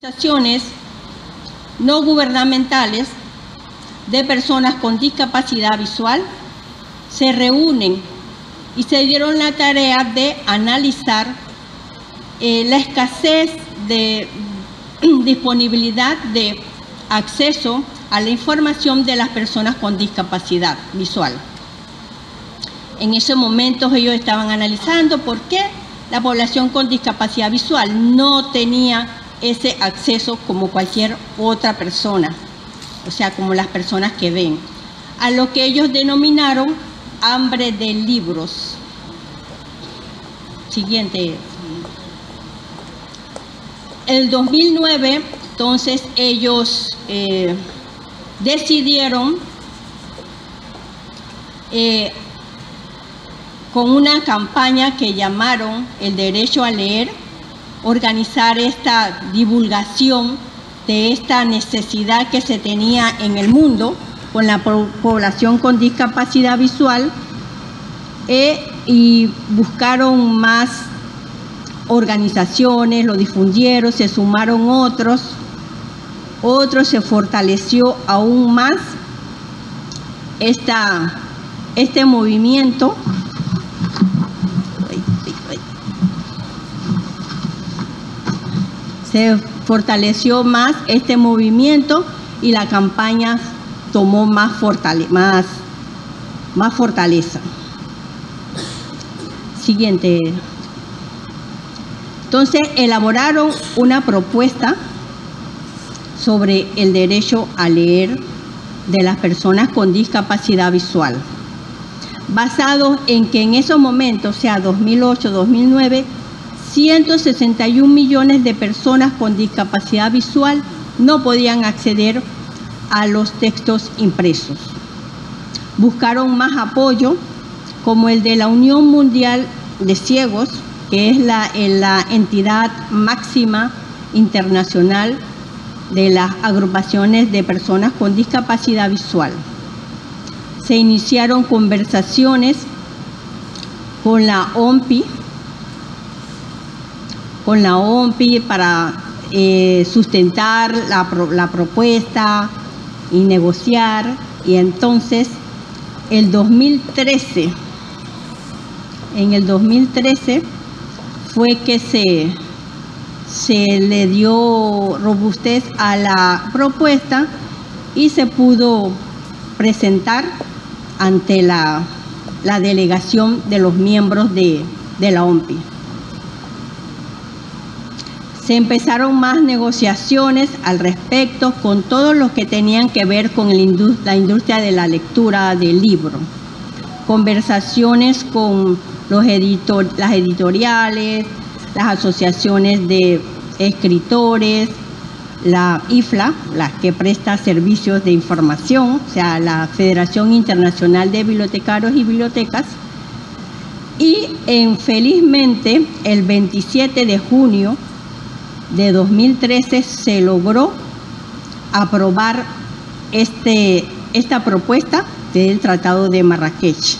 Organizaciones no gubernamentales de personas con discapacidad visual se reúnen y se dieron la tarea de analizar la escasez de disponibilidad de acceso a la información de las personas con discapacidad visual. En ese momento ellos estaban analizando por qué la población con discapacidad visual no tenía ese acceso como cualquier otra persona, o sea, como las personas que ven, a lo que ellos denominaron hambre de libros. Siguiente. El 2009, entonces, ellos decidieron con una campaña que llamaron El Derecho a Leer, organizar esta divulgación de esta necesidad que se tenía en el mundo con la población con discapacidad visual, y buscaron más organizaciones, lo difundieron, se sumaron otros, se fortaleció aún más este movimiento. Se fortaleció más este movimiento y la campaña tomó más fortaleza. Siguiente. Entonces elaboraron una propuesta sobre el derecho a leer de las personas con discapacidad visual, basado en que en esos momentos, o sea, 2008-2009, 161 millones de personas con discapacidad visual no podían acceder a los textos impresos. Buscaron más apoyo, como el de la Unión Mundial de Ciegos, que es la entidad máxima internacional de las agrupaciones de personas con discapacidad visual. Se iniciaron conversaciones con la OMPI, para sustentar la propuesta y negociar. Y entonces en el 2013 fue que se le dio robustez a la propuesta y se pudo presentar ante la delegación de los miembros de la OMPI. Se empezaron más negociaciones al respecto con todos los que tenían que ver con la industria de la lectura del libro. Conversaciones con las editoriales, las asociaciones de escritores, la IFLA, la que presta servicios de información, o sea, la Federación Internacional de Bibliotecarios y Bibliotecas. Y felizmente el 27 de junio de 2013 se logró aprobar esta propuesta del Tratado de Marrakech,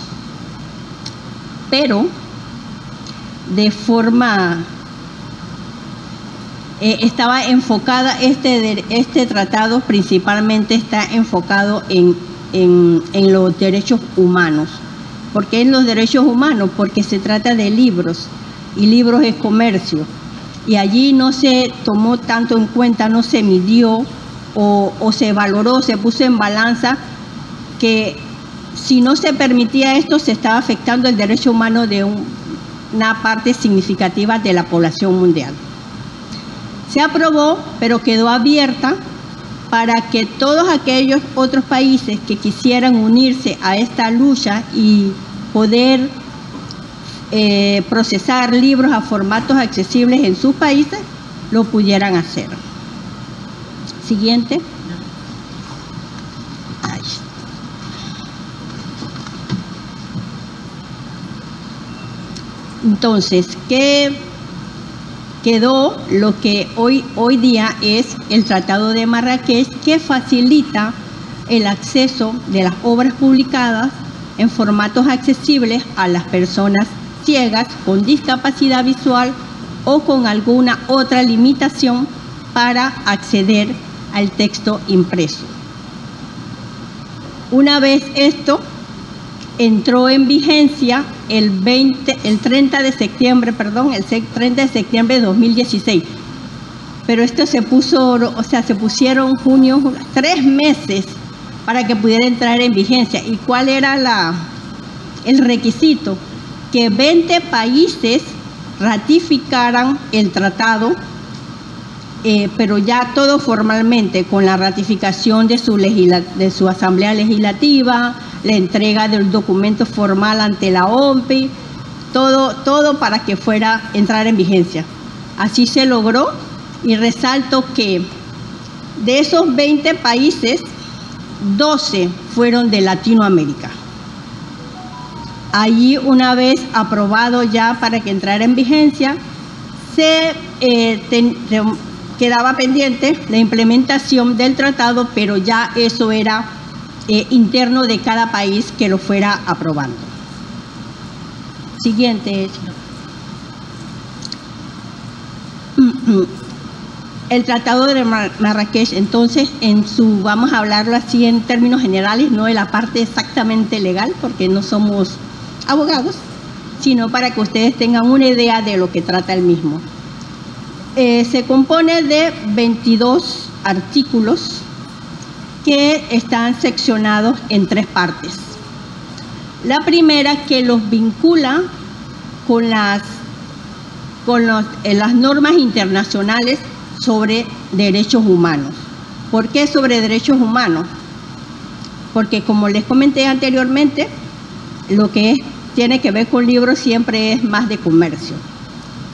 pero de forma estaba enfocada, este tratado principalmente está enfocado en los derechos humanos. ¿Por qué en los derechos humanos? Porque se trata de libros, y libros es comercio. Y allí no se tomó tanto en cuenta, no se midió o se valoró, se puso en balanza que si no se permitía esto, se estaba afectando el derecho humano de una parte significativa de la población mundial. Se aprobó, pero quedó abierta para que todos aquellos otros países que quisieran unirse a esta lucha y poder procesar libros a formatos accesibles en sus países, lo pudieran hacer. Siguiente. Entonces, ¿qué quedó? Lo que hoy día es el Tratado de Marrakech, que facilita el acceso de las obras publicadas en formatos accesibles a las personas ciegas, con discapacidad visual o con alguna otra limitación para acceder al texto impreso. Una vez esto entró en vigencia el 30 de septiembre de 2016. Pero esto se pusieron junio, 3 meses para que pudiera entrar en vigencia. ¿Y cuál era el requisito? Que 20 países ratificaran el tratado, pero ya todo formalmente, con la ratificación de su Asamblea Legislativa, la entrega del documento formal ante la OMPI, todo para que entrar en vigencia. Así se logró, y resalto que de esos 20 países, 12 fueron de Latinoamérica. Allí, una vez aprobado ya para que entrara en vigencia, quedaba pendiente la implementación del tratado, pero ya eso era interno de cada país que lo fuera aprobando. Siguiente. El Tratado de Marrakech, entonces, vamos a hablarlo así en términos generales, no de la parte exactamente legal, porque no somos abogados, sino para que ustedes tengan una idea de lo que trata el mismo. Se compone de 22 artículos que están seccionados en 3 partes. La primera, que los vincula con las normas internacionales sobre derechos humanos. ¿Por qué sobre derechos humanos? Porque, como les comenté anteriormente, lo que tiene que ver con libros siempre es más de comercio.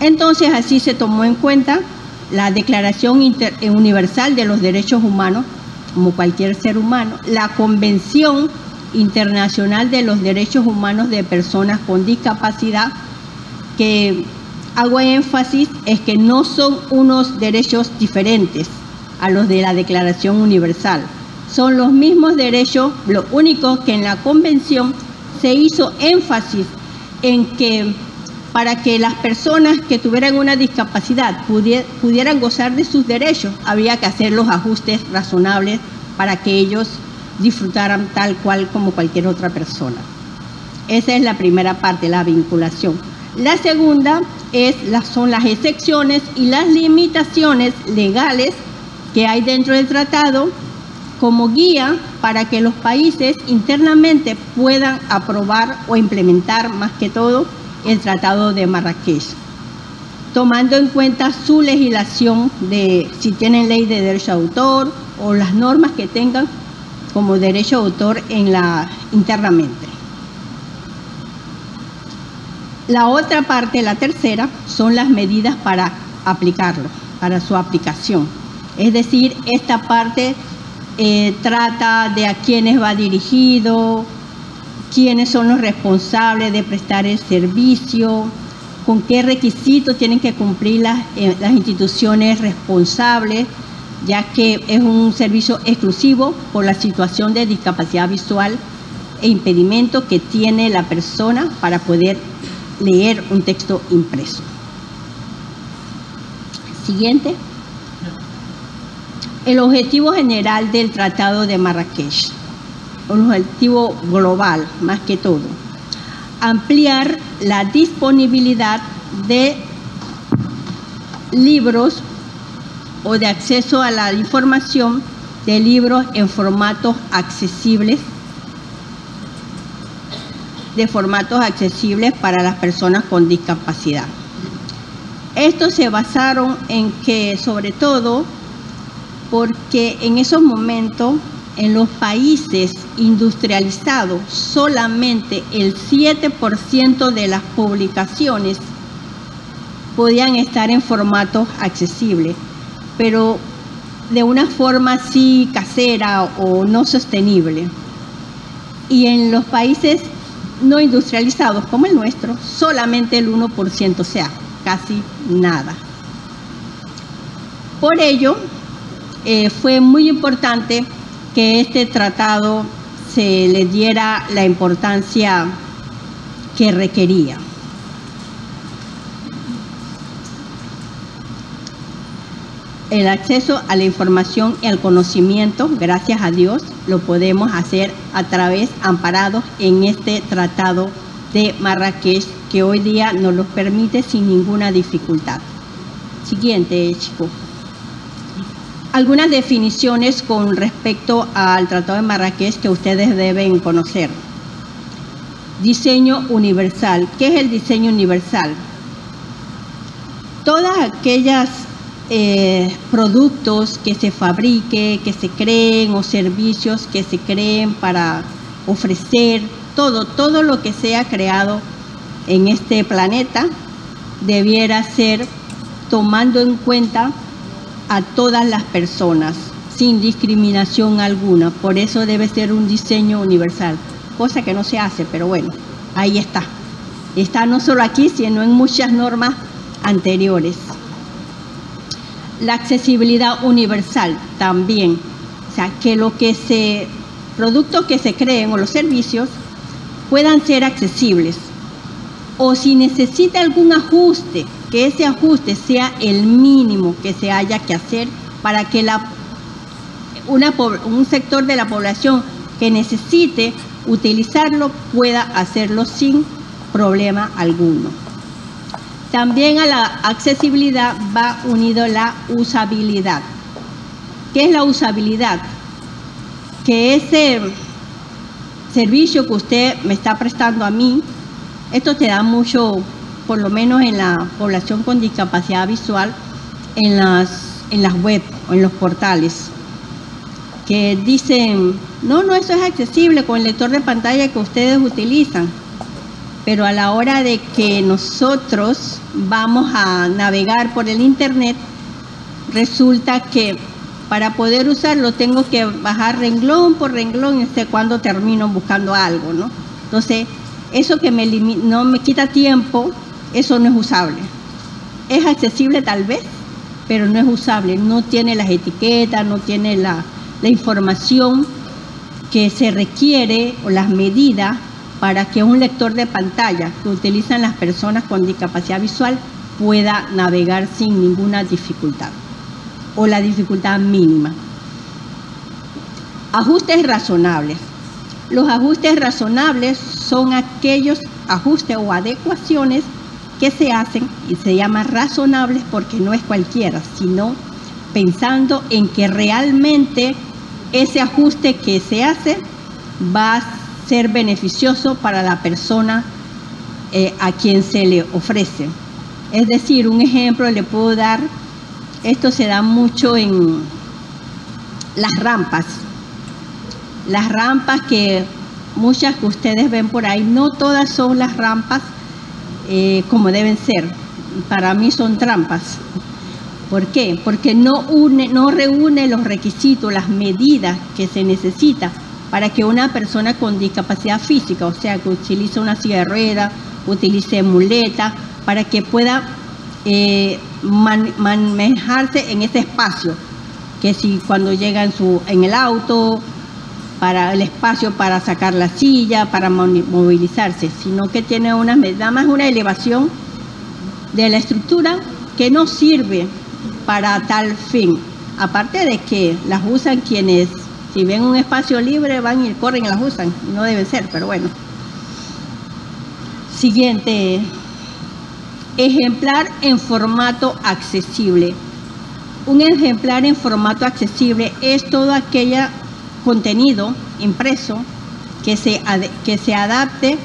Entonces, así se tomó en cuenta la Declaración Universal de los Derechos Humanos, como cualquier ser humano, la Convención Internacional de los Derechos Humanos de Personas con Discapacidad, que hago énfasis es que no son unos derechos diferentes a los de la Declaración Universal. Son los mismos derechos, lo único que en la Convención se hizo énfasis en que para que las personas que tuvieran una discapacidad pudieran gozar de sus derechos, había que hacer los ajustes razonables para que ellos disfrutaran tal cual como cualquier otra persona. Esa es la primera parte, la vinculación. La segunda son las excepciones y las limitaciones legales que hay dentro del tratado como guía para que los países internamente puedan aprobar o implementar, más que todo, el Tratado de Marrakech, tomando en cuenta su legislación de si tienen ley de derecho de autor o las normas que tengan como derecho de autor internamente. La otra parte, la tercera, son las medidas para aplicarlo, para su aplicación. Es decir, esta parte trata de a quiénes va dirigido, quiénes son los responsables de prestar el servicio, con qué requisitos tienen que cumplir las instituciones responsables, ya que es un servicio exclusivo por la situación de discapacidad visual e impedimento que tiene la persona para poder leer un texto impreso. Siguiente. El objetivo general del Tratado de Marrakech, un objetivo global más que todo, ampliar la disponibilidad de libros o de acceso a la información de libros en formatos accesibles, para las personas con discapacidad. Estos se basaron en que, sobre todo, porque en esos momentos, en los países industrializados, solamente el 7% de las publicaciones podían estar en formatos accesibles, pero de una forma así casera o no sostenible. Y en los países no industrializados como el nuestro, solamente el 1%, o sea, casi nada. Por ello, fue muy importante que este tratado se le diera la importancia que requería. el acceso a la información y al conocimiento, gracias a Dios, lo podemos hacer a través, amparados en este Tratado de Marrakech, que hoy día nos lo permite sin ninguna dificultad. Siguiente, chicos. Algunas definiciones con respecto al Tratado de Marrakech que ustedes deben conocer. Diseño universal. ¿Qué es el diseño universal? Todas aquellas productos que se fabriquen, que se creen, o servicios que se creen para ofrecer, todo lo que sea creado en este planeta debiera ser tomando en cuenta a todas las personas sin discriminación alguna. Por eso debe ser un diseño universal, cosa que no se hace, pero bueno, ahí está. Está no solo aquí, sino en muchas normas anteriores. La accesibilidad universal también, o sea, que productos que se creen o los servicios puedan ser accesibles, o si necesita algún ajuste, que ese ajuste sea el mínimo que se haya que hacer para que un sector de la población que necesite utilizarlo pueda hacerlo sin problema alguno. También a la accesibilidad va unido la usabilidad. ¿Qué es la usabilidad? Que ese servicio que usted me está prestando a mí, esto te da mucho, por lo menos en la población con discapacidad visual, en las web o en los portales, que dicen, no, eso es accesible con el lector de pantalla que ustedes utilizan. Pero a la hora de que nosotros vamos a navegar por el internet, resulta que para poder usarlo tengo que bajar renglón por renglón y sé cuándo termino buscando algo, ¿no? Entonces, eso que no me quita tiempo, eso no es usable. Es accesible tal vez, pero no es usable. No tiene las etiquetas, no tiene la información que se requiere o las medidas para que un lector de pantalla que utilizan las personas con discapacidad visual pueda navegar sin ninguna dificultad o la dificultad mínima. Ajustes razonables. Los ajustes razonables son aquellos ajustes o adecuaciones que se hacen y se llaman razonables porque no es cualquiera, sino pensando en que realmente ese ajuste que se hace va a ser beneficioso para la persona a quien se le ofrece. Es decir, un ejemplo le puedo dar, esto se da mucho en las rampas. Las rampas que muchas que ustedes ven por ahí, no todas son las rampas como deben ser. Para mí son trampas. ¿Por qué? Porque no reúne los requisitos, las medidas que se necesita para que una persona con discapacidad física, o sea, que utilice una silla de ruedas, utilice muleta, para que pueda manejarse en ese espacio, que si cuando llega en el auto, para el espacio para sacar la silla, para movilizarse, sino que tiene nada más una elevación de la estructura que no sirve para tal fin. Aparte de que las usan quienes, si ven un espacio libre, van y corren y las usan. No deben ser, pero bueno. Siguiente. Ejemplar en formato accesible. Un ejemplar en formato accesible es todo aquel contenido impreso que se adapte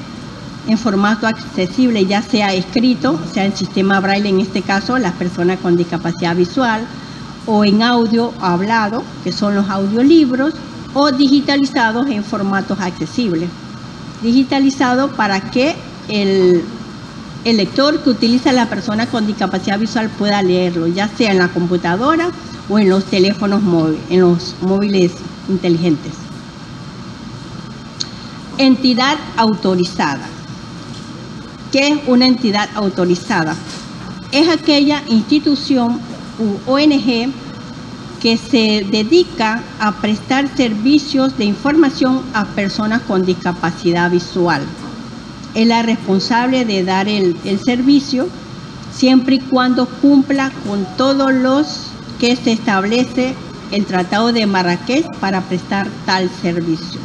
en formato accesible, ya sea escrito, sea en sistema braille en este caso, las personas con discapacidad visual, o en audio o hablado, que son los audiolibros, o digitalizados en formatos accesibles. Digitalizado para que el lector que utiliza la persona con discapacidad visual pueda leerlo, ya sea en la computadora o en los teléfonos móviles, en los móviles inteligentes. Entidad autorizada. ¿Qué es una entidad autorizada? Es aquella institución u ONG que se dedica a prestar servicios de información a personas con discapacidad visual. Es la responsable de dar el servicio siempre y cuando cumpla con todos los que se establece el Tratado de Marrakech para prestar tal servicio.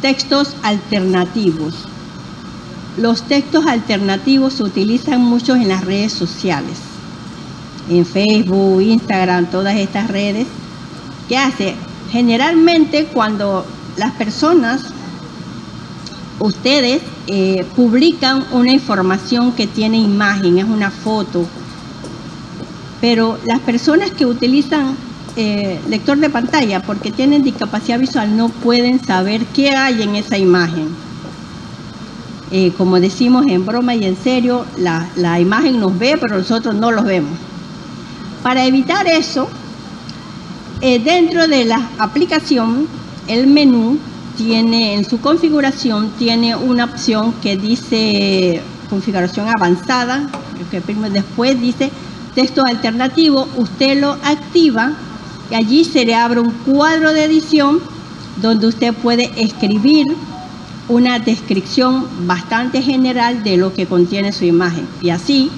Textos alternativos. Los textos alternativos se utilizan mucho en las redes sociales, en Facebook, Instagram, todas estas redes. ¿Qué hace? Generalmente cuando las personas, ustedes publican una información que tiene imagen, es una foto, pero las personas que utilizan lector de pantalla porque tienen discapacidad visual no pueden saber qué hay en esa imagen. Como decimos en broma y en serio, la imagen nos ve, pero nosotros no los vemos. Para evitar eso, dentro de la aplicación, el menú tiene, en su configuración, tiene una opción que dice configuración avanzada, que después dice texto alternativo. Usted lo activa y allí se le abre un cuadro de edición donde usted puede escribir una descripción bastante general de lo que contiene su imagen. Y así,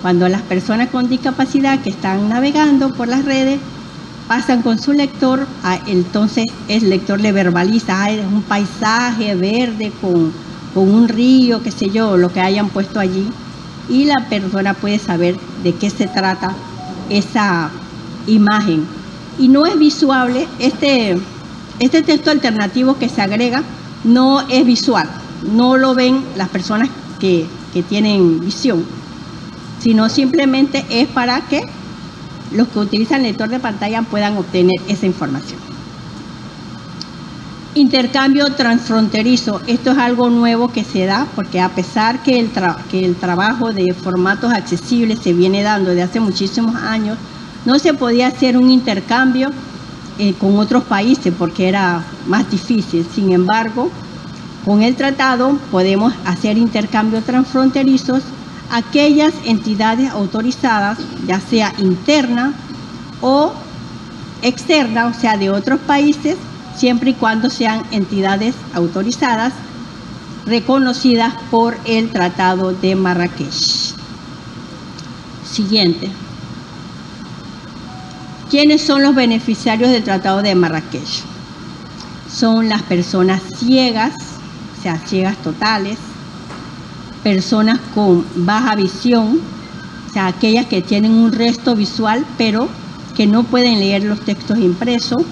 cuando las personas con discapacidad que están navegando por las redes pasan con su lector, entonces el lector le verbaliza, es un paisaje verde con un río, qué sé yo, lo que hayan puesto allí, y la persona puede saber de qué se trata esa imagen. Y no es visual, este texto alternativo que se agrega no es visual, no lo ven las personas que tienen visión, sino simplemente es para que los que utilizan lector de pantalla puedan obtener esa información. Intercambio transfronterizo. Esto es algo nuevo que se da porque a pesar que el trabajo de formatos accesibles se viene dando desde hace muchísimos años, no se podía hacer un intercambio con otros países porque era más difícil. Sin embargo, con el tratado podemos hacer intercambios transfronterizos aquellas entidades autorizadas, ya sea interna o externa, o sea, de otros países, siempre y cuando sean entidades autorizadas reconocidas por el Tratado de Marrakech. Siguiente. ¿Quiénes son los beneficiarios del Tratado de Marrakech? Son las personas ciegas, o sea, ciegas totales, personas con baja visión, o sea, aquellas que tienen un resto visual pero que no pueden leer los textos impresos,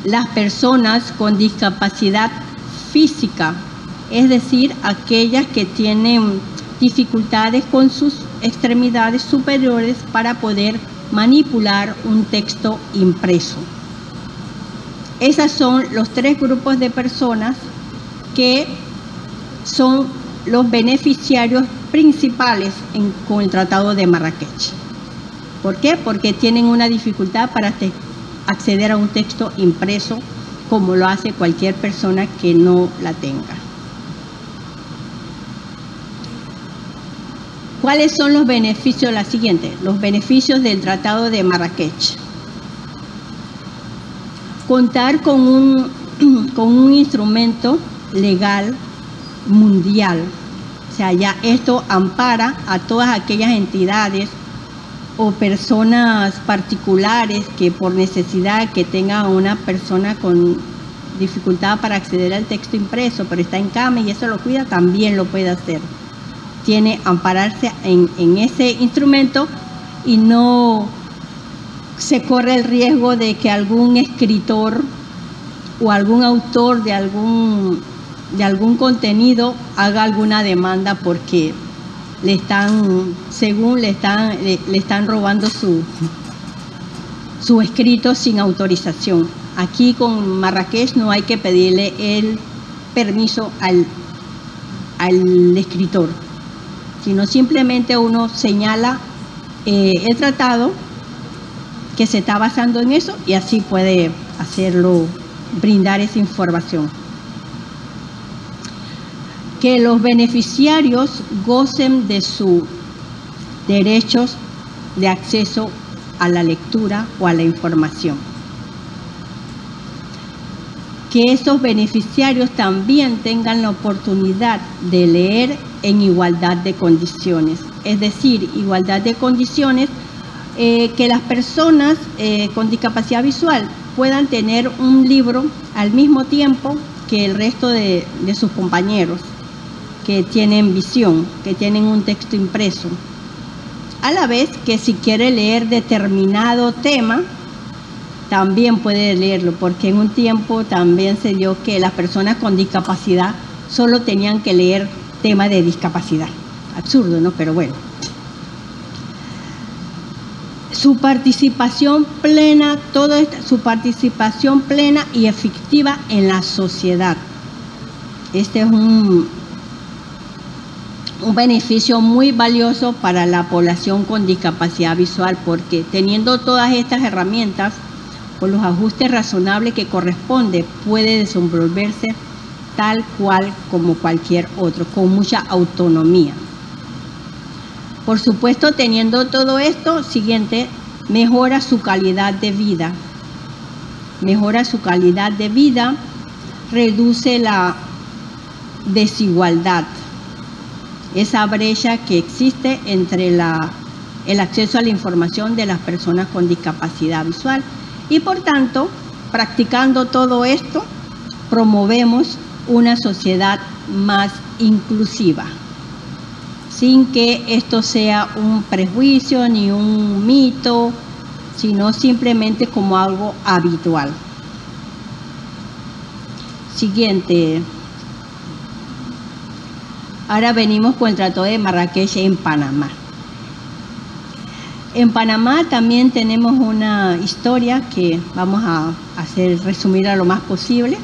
las personas con discapacidad física, es decir, aquellas que tienen dificultades con sus extremidades superiores para poder manipular un texto impreso. Esos son los tres grupos de personas que son los beneficiarios principales con el Tratado de Marrakech. ¿Por qué? Porque tienen una dificultad para acceder a un texto impreso como lo hace cualquier persona que no la tenga. ¿Cuáles son los beneficios? La siguiente, los beneficios del Tratado de Marrakech. Contar con un instrumento legal mundial. O sea, ya esto ampara a todas aquellas entidades o personas particulares que por necesidad que tenga una persona con dificultad para acceder al texto impreso, pero está en cama y eso lo cuida, también lo puede hacer. Tiene ampararse en ese instrumento y no se corre el riesgo de que algún escritor o algún autor de algún contenido haga alguna demanda porque le están robando su escrito sin autorización. Aquí con Marrakech no hay que pedirle el permiso al escritor, sino simplemente uno señala el tratado que se está basando en eso y así puede hacerlo, brindar esa información. Que los beneficiarios gocen de sus derechos de acceso a la lectura o a la información. que esos beneficiarios también tengan la oportunidad de leer en igualdad de condiciones. Es decir, igualdad de condiciones, que las personas con discapacidad visual puedan tener un libro al mismo tiempo que el resto de sus compañeros que tienen visión, que tienen un texto impreso. A la vez que si quiere leer determinado tema, también puede leerlo, porque en un tiempo también se dio que las personas con discapacidad solo tenían que leer temas de discapacidad. Absurdo, ¿no? Pero bueno. Su participación plena, su participación plena y efectiva en la sociedad. Este es un beneficio muy valioso para la población con discapacidad visual, porque teniendo todas estas herramientas, con los ajustes razonables que corresponde, puede desenvolverse tal cual como cualquier otro, con mucha autonomía. Por supuesto, teniendo todo esto, siguiente, mejora su calidad de vida. Mejora su calidad de vida, reduce la desigualdad, esa brecha que existe entre el acceso a la información de las personas con discapacidad visual. Y por tanto, practicando todo esto, promovemos una sociedad más inclusiva, sin que esto sea un prejuicio ni un mito, sino simplemente como algo habitual. Siguiente. Ahora venimos con el Tratado de Marrakech en Panamá. En Panamá también tenemos una historia que vamos a resumir a lo más posible.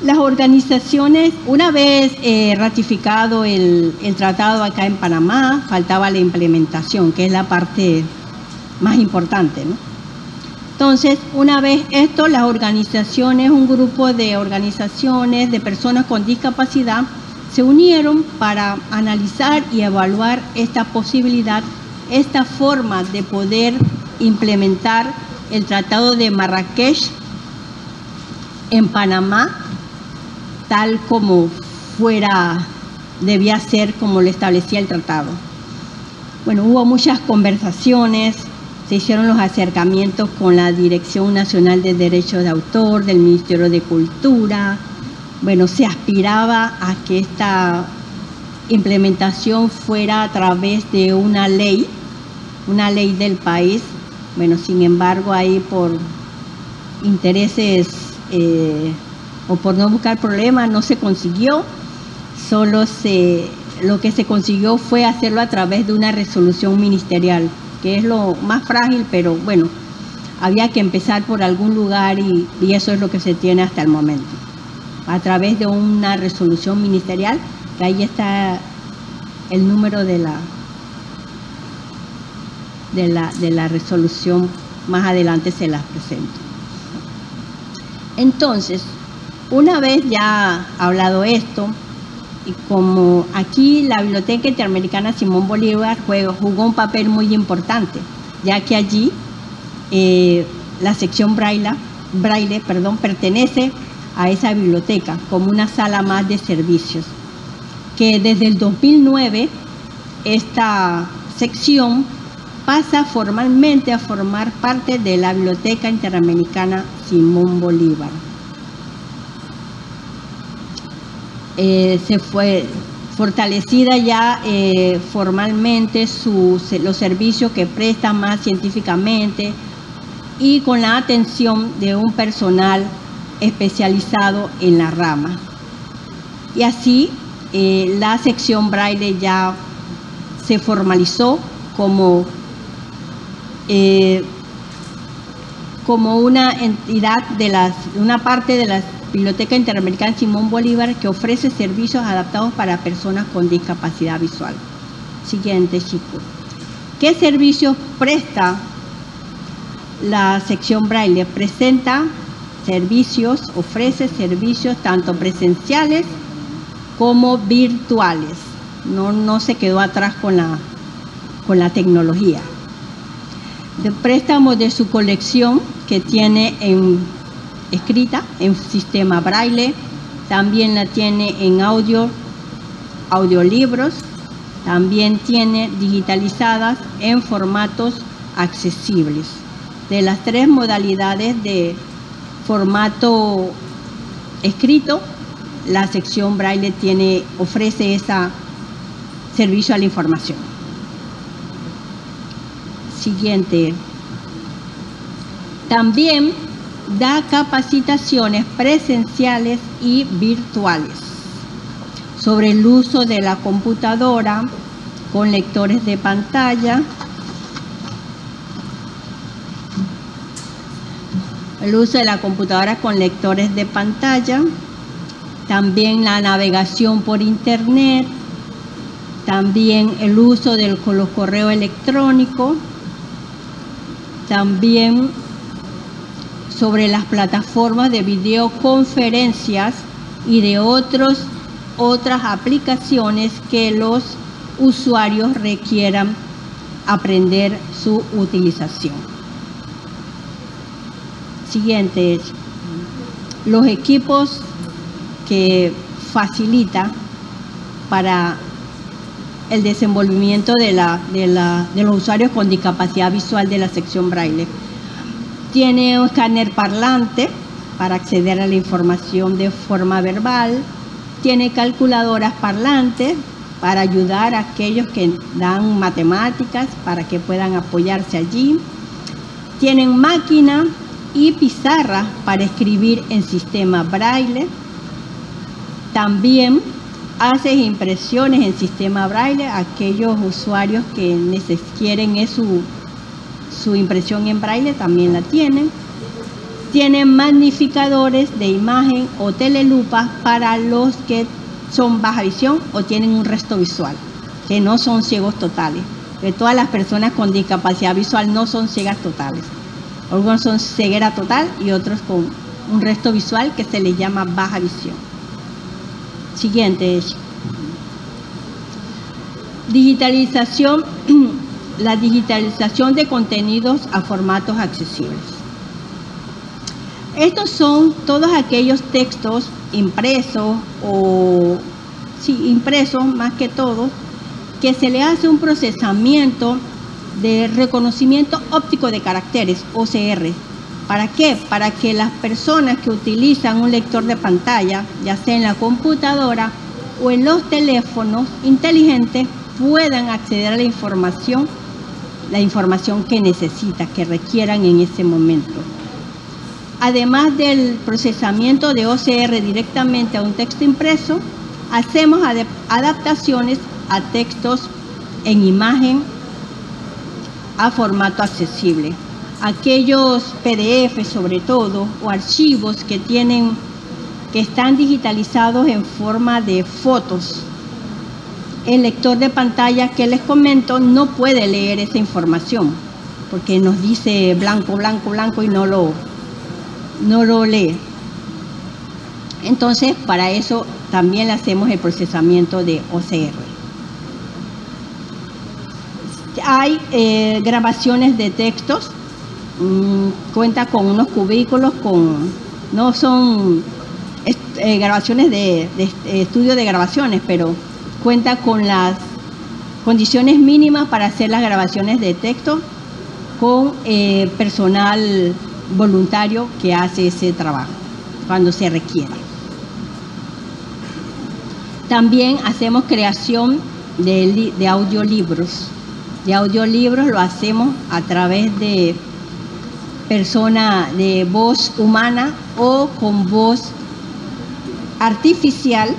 Las organizaciones, una vez ratificado el tratado acá en Panamá, faltaba la implementación, que es la parte más importante, ¿no? Entonces, una vez esto, las organizaciones, un grupo de organizaciones de personas con discapacidad, se unieron para analizar y evaluar esta posibilidad, esta forma de poder implementar el Tratado de Marrakech en Panamá, tal como debía ser como lo establecía el tratado. Bueno, hubo muchas conversaciones, se hicieron los acercamientos con la Dirección Nacional de Derechos de Autor, del Ministerio de Cultura. Bueno, se aspiraba a que esta implementación fuera a través de una ley del país. Bueno, sin embargo, ahí por intereses o por no buscar problemas no se consiguió. Lo que se consiguió fue hacerlo a través de una resolución ministerial, que es lo más frágil, pero bueno, había que empezar por algún lugar y eso es lo que se tiene hasta el momento. A través de una resolución ministerial, que ahí está el número de la resolución, más adelante se las presento. Entonces, una vez ya hablado esto, y como aquí la Biblioteca Interamericana Simón Bolívar jugó un papel muy importante, ya que allí la sección braille, pertenece a esa biblioteca como una sala más de servicios, que desde el 2009 esta sección pasa formalmente a formar parte de la Biblioteca Interamericana Simón Bolívar. Se fue fortalecida ya formalmente los servicios que presta más científicamente y con la atención de un personal especializado en la rama. Y así la sección braille ya se formalizó como una entidad una parte de la Biblioteca Interamericana Simón Bolívar que ofrece servicios adaptados para personas con discapacidad visual. Siguiente, chicos. ¿Qué servicios presta la sección braille? Ofrece servicios tanto presenciales como virtuales. No se quedó atrás con la tecnología. De préstamos de su colección que tiene escrita en sistema braille, también la tiene en audiolibros, también tiene digitalizadas en formatos accesibles. De las tres modalidades de formato escrito, la sección braille ofrece ese servicio a la información. Siguiente. También da capacitaciones presenciales y virtuales sobre el uso de la computadora con lectores de pantalla, también la navegación por internet, también el uso de los correos electrónicos, también sobre las plataformas de videoconferencias y de otras aplicaciones que los usuarios requieran aprender su utilización. Siguiente, los equipos que facilita para el desenvolvimiento de los usuarios con discapacidad visual de la sección braille. Tiene un escáner parlante para acceder a la información de forma verbal. Tiene calculadoras parlantes para ayudar a aquellos que dan matemáticas para que puedan apoyarse allí. Tienen máquina y pizarra para escribir en sistema braille. También hace impresiones en sistema braille. Aquellos usuarios que quieren su impresión en braille también la tienen. Tienen magnificadores de imagen o telelupas para los que son baja visión o tienen un resto visual, que no son ciegos totales. Que todas las personas con discapacidad visual no son ciegas totales. Algunos son ceguera total y otros con un resto visual que se les llama baja visión. Siguiente. Digitalización. La digitalización de contenidos a formatos accesibles. Estos son todos aquellos textos impresos impresos más que todo, que se le hace un procesamiento de reconocimiento óptico de caracteres, OCR. ¿Para qué? Para que las personas que utilizan un lector de pantalla, ya sea en la computadora o en los teléfonos inteligentes, puedan acceder a la información que necesitan, que requieran en ese momento. Además del procesamiento de OCR directamente a un texto impreso, hacemos adaptaciones a textos en imagen a formato accesible. Aquellos PDF sobre todo o archivos que están digitalizados en forma de fotos. El lector de pantalla que les comento no puede leer esa información porque nos dice blanco, blanco, blanco y no lo lee. Entonces, para eso también le hacemos el procesamiento de OCR. Hay grabaciones de textos, cuenta con unos cubículos, no son grabaciones de estudio de grabaciones, pero cuenta con las condiciones mínimas para hacer las grabaciones de texto con personal voluntario que hace ese trabajo cuando se requiera. También hacemos creación de audiolibros. De audiolibros lo hacemos a través de voz humana o con voz artificial,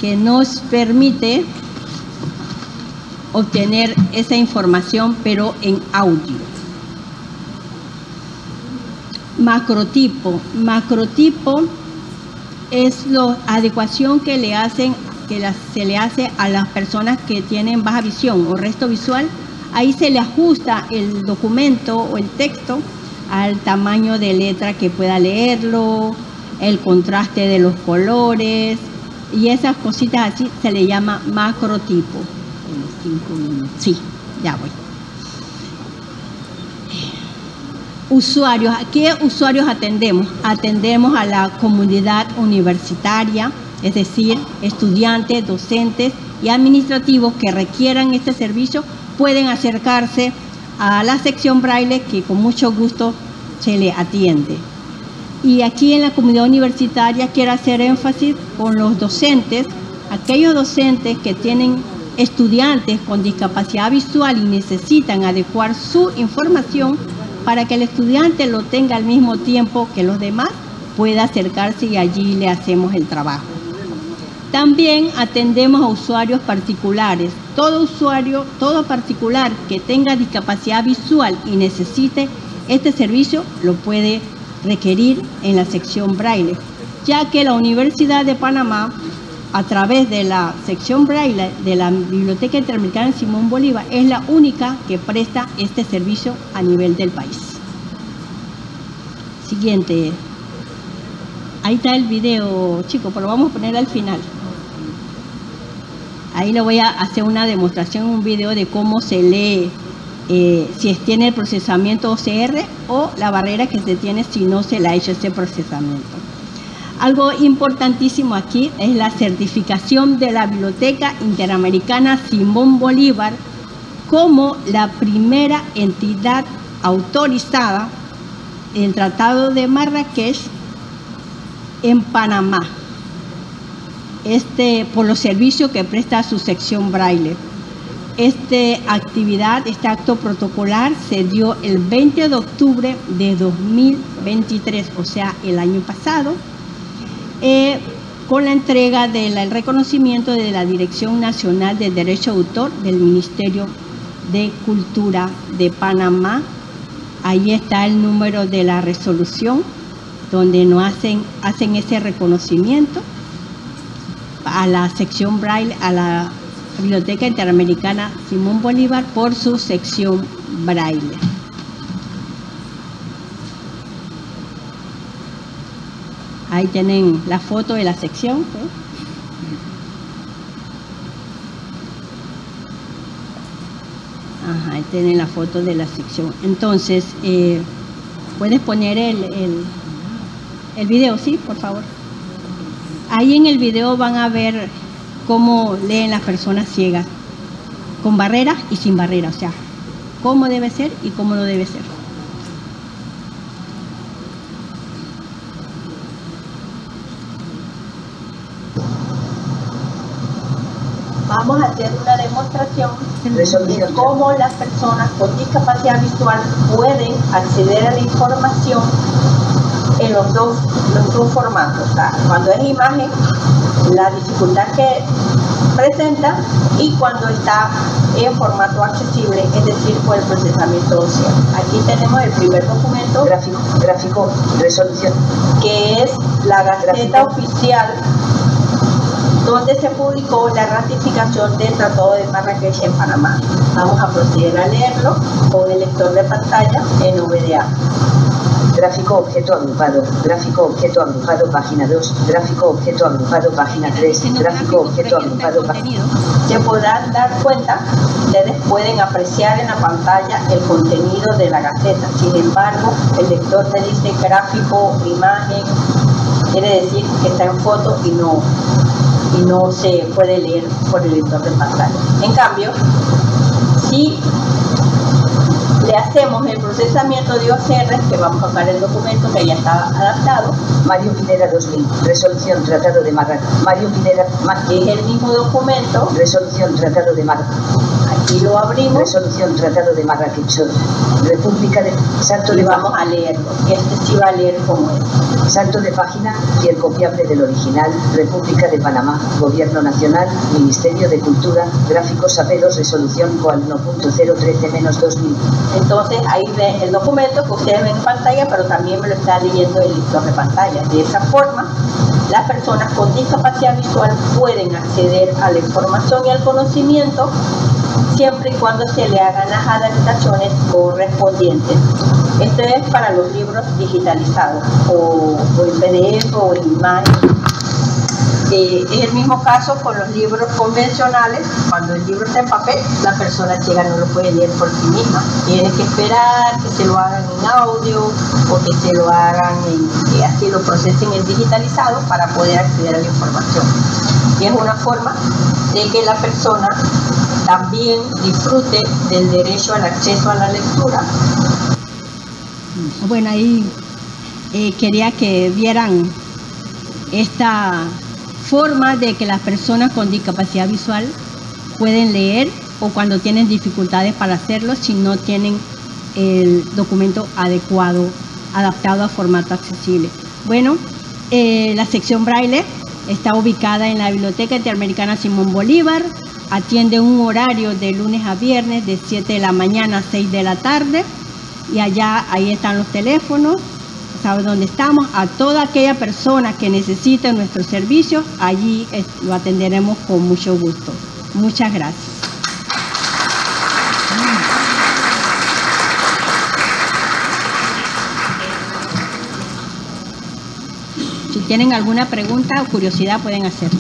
que nos permite obtener esa información, pero en audio. Macrotipo. Macrotipo es la adecuación que se le hace a las personas que tienen baja visión o resto visual. Ahí se le ajusta el documento o el texto al tamaño de letra que pueda leerlo, el contraste de los colores y esas cositas así se le llama macrotipo. En 5 minutos. Sí, ya voy. Usuarios, ¿a qué usuarios atendemos? Atendemos a la comunidad universitaria, es decir, estudiantes, docentes y administrativos que requieran este servicio pueden acercarse a la sección Braille, que con mucho gusto se le atiende. Y aquí en la comunidad universitaria quiero hacer énfasis con los docentes, aquellos docentes que tienen estudiantes con discapacidad visual y necesitan adecuar su información para que el estudiante lo tenga al mismo tiempo que los demás, pueda acercarse y allí le hacemos el trabajo. También atendemos a usuarios particulares. Todo usuario, todo particular que tenga discapacidad visual y necesite este servicio lo puede requerir en la sección Braille, ya que la Universidad de Panamá, a través de la sección Braille de la Biblioteca Interamericana Simón Bolívar, es la única que presta este servicio a nivel del país. Siguiente. Ahí está el video, chicos, pero vamos a poner al final. Ahí le voy a hacer una demostración, un video de cómo se lee, si tiene el procesamiento OCR o la barrera que se tiene si no se le ha hecho ese procesamiento. Algo importantísimo aquí es la certificación de la Biblioteca Interamericana Simón Bolívar como la primera entidad autorizada en el Tratado de Marrakech en Panamá, por los servicios que presta su sección Braille. Esta actividad, este acto protocolar se dio el 20 de octubre de 2023, o sea, el año pasado, con la entrega del reconocimiento de la Dirección Nacional de Derecho de Autor del Ministerio de Cultura de Panamá. Ahí está el número de la resolución donde nos hacen ese reconocimiento a la sección Braille, a la Biblioteca Interamericana Simón Bolívar por su sección Braille. Ahí tienen la foto de la sección. Ajá, ahí tienen la foto de la sección. Entonces, ¿puedes poner el video? Sí, por favor. Ahí en el video van a ver cómo leen las personas ciegas, con barreras y sin barreras, o sea, cómo debe ser y cómo no debe ser. Vamos a hacer una demostración de cómo las personas con discapacidad visual pueden acceder a la información en los dos formatos. O sea, cuando es imagen, la dificultad que presenta, y cuando está en formato accesible, es decir, por el procesamiento OCR. Aquí tenemos el primer documento, gráfico, resolución, que es la Gaceta Oficial donde se publicó la ratificación del Tratado de Marrakech en Panamá. Vamos a proceder a leerlo con el lector de pantalla en VDA. Gráfico objeto agrupado, página 2, gráfico objeto agrupado, página 3, gráfico objeto agrupado, página. Se podrán dar cuenta, ustedes pueden apreciar en la pantalla el contenido de la Gaceta. Sin embargo, el lector te dice gráfico, imagen, quiere decir que está en foto y no se puede leer por el lector de pantalla. En cambio, si le hacemos el procesamiento de OCR, que vamos a buscar el documento que ya está adaptado. Mario Pineda 2000, resolución Tratado de Marrakech. Mario Pineda, es el mismo documento. Resolución Tratado de Marrakech. Aquí lo abrimos. Resolución Tratado de Marrakech. República de Salto de. Y vamos a leerlo. Este sí va a leer como es. Salto de página y el copiable del original. República de Panamá, Gobierno Nacional, Ministerio de Cultura, Gráficos AP2, resolución COAL 1.013-2000. Entonces ahí ve el documento que ustedes ven en pantalla, pero también me lo está leyendo el lector de pantalla. De esa forma, las personas con discapacidad visual pueden acceder a la información y al conocimiento siempre y cuando se le hagan las adaptaciones correspondientes. Esto es para los libros digitalizados o en PDF o en imagen. Es el mismo caso con los libros convencionales. Cuando el libro está en papel, la persona ciega no lo puede leer por sí misma. Tiene que esperar que se lo hagan en audio o que se lo hagan que así lo procesen en digitalizado para poder acceder a la información. Y es una forma de que la persona también disfrute del derecho al acceso a la lectura. Bueno, ahí quería que vieran esta forma de que las personas con discapacidad visual pueden leer o cuando tienen dificultades para hacerlo si no tienen el documento adecuado, adaptado a formato accesible. Bueno, la sección Braille está ubicada en la Biblioteca Interamericana Simón Bolívar, atiende un horario de lunes a viernes de 7 de la mañana a 6 de la tarde y ahí están los teléfonos. ¿Sabe dónde estamos? A toda aquella persona que necesite nuestros servicios, allí lo atenderemos con mucho gusto. Muchas gracias. Si tienen alguna pregunta o curiosidad, pueden hacerlo.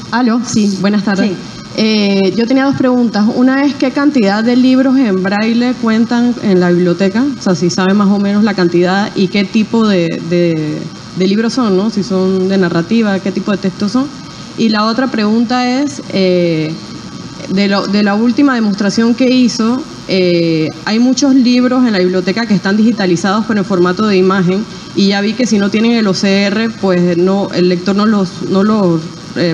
Aló, sí, buenas tardes. Sí. Yo tenía dos preguntas. Una es, ¿qué cantidad de libros en braille cuentan en la biblioteca? O sea, si sabe más o menos la cantidad y qué tipo de libros son, ¿no? Si son de narrativa, qué tipo de textos son. Y la otra pregunta es, de la última demostración que hizo, hay muchos libros en la biblioteca que están digitalizados pero en formato de imagen y ya vi que si no tienen el OCR, pues no, el lector no los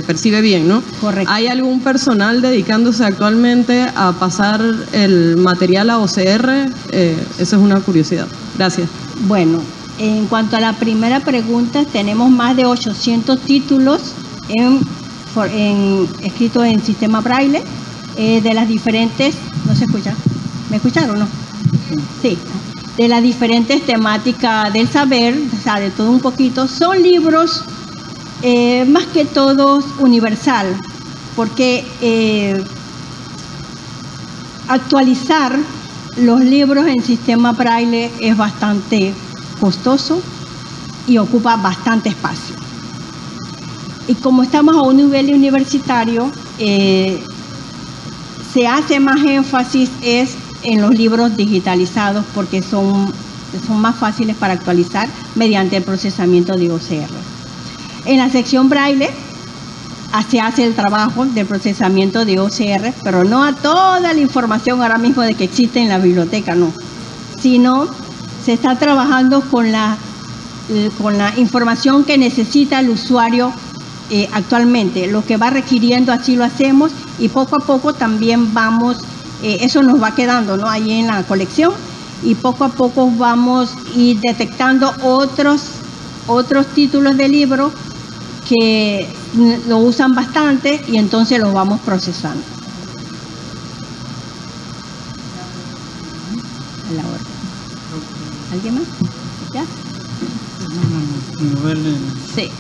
percibe bien, ¿no? Correcto. ¿Hay algún personal dedicándose actualmente a pasar el material a OCR? Esa es una curiosidad. Gracias. Bueno, en cuanto a la primera pregunta, tenemos más de 800 títulos escritos en sistema Braille de las diferentes... ¿No se escucha? ¿Me escucharon o no? Sí. De las diferentes temáticas del saber, o sea, de todo un poquito. Son libros más que todo universal, porque actualizar los libros en sistema Braille es bastante costoso y ocupa bastante espacio. Y como estamos a un nivel universitario, se hace más énfasis en los libros digitalizados porque son más fáciles para actualizar mediante el procesamiento de OCR. En la sección Braille se hace el trabajo de procesamiento de OCR, pero no a toda la información ahora mismo de que existe en la biblioteca, no, sino se está trabajando con la información que necesita el usuario actualmente. Lo que va requiriendo, así lo hacemos, y poco a poco también vamos, eso nos va quedando, ¿no?, ahí en la colección, y poco a poco vamos a ir detectando otros títulos de libro que lo usan bastante y entonces los vamos procesando. A la hora. ¿Alguien más? ¿Ya? No. Sí.